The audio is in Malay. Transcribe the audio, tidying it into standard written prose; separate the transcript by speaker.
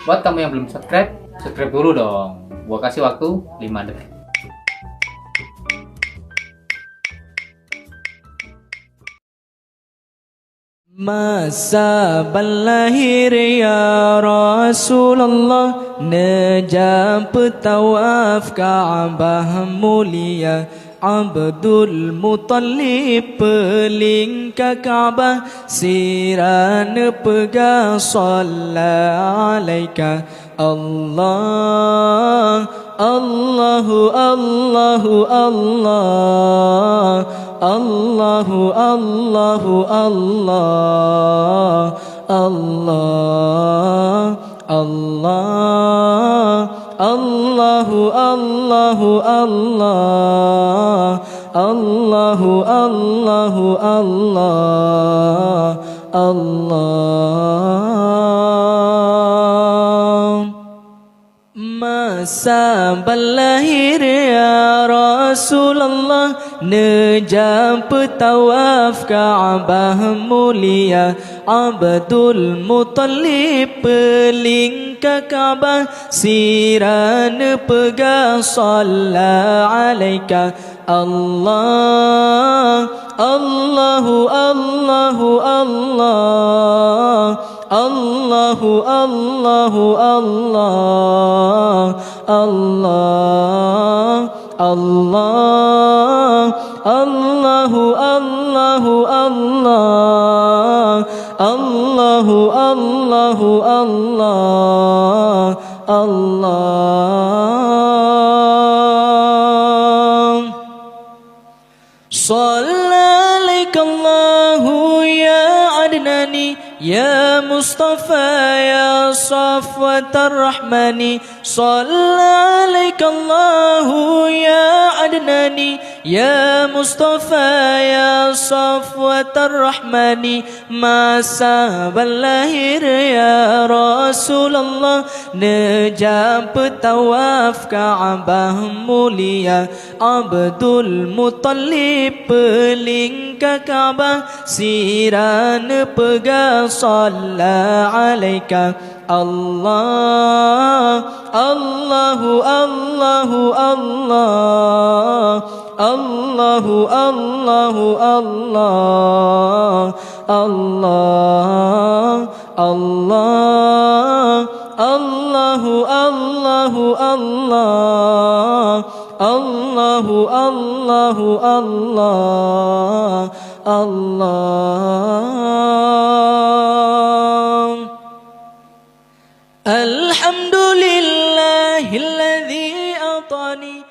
Speaker 1: Buat kamu yang belum subscribe, subscribe dulu dong. Gua kasih waktu 5 detik.
Speaker 2: Masa berlahir ya Rasulullah, nejam petawaf Ka'bah mulia. Abdul Muttalib peling ke Ka'bah, siran pega salla alaika Allah. Allahu Allahu Allah, Allahu Allahu Allah, Allah Allah, Allahu Allahu Allah, Allahu Allahu Allah, Allah. Masa berlahir ya Rasulullah, nejam petawaf Ka'bah mulia. Abdul Muttalib peling ke Ka'bah, siran pega salla alaika Allah. Allahu Allahu Allah, Allahu Allahu Allah, Allah Allah, Allahu Allahu Allah, Allahu Allahu Allah, Allah. Shalla alaika Allahu ya Adnani, ya Mustafa ya Safwatar Rahmani. Shalla alaika Allahu ya Adnani, ya Mustafa ya Safwatar Rahmani. Masa berlahir ya Rasulullah, nejam petawaf Ka'bah mulia. Abdul Muttalib peling ke Ka'bah, siran pega salla alaika Allah. Allahu Allahu Allah, Allahu Allahu Allah, Allah Allah, Allahu Allahu Allah, Allahu Allahu Allah, Allah. Alhamdulillahilladzi atani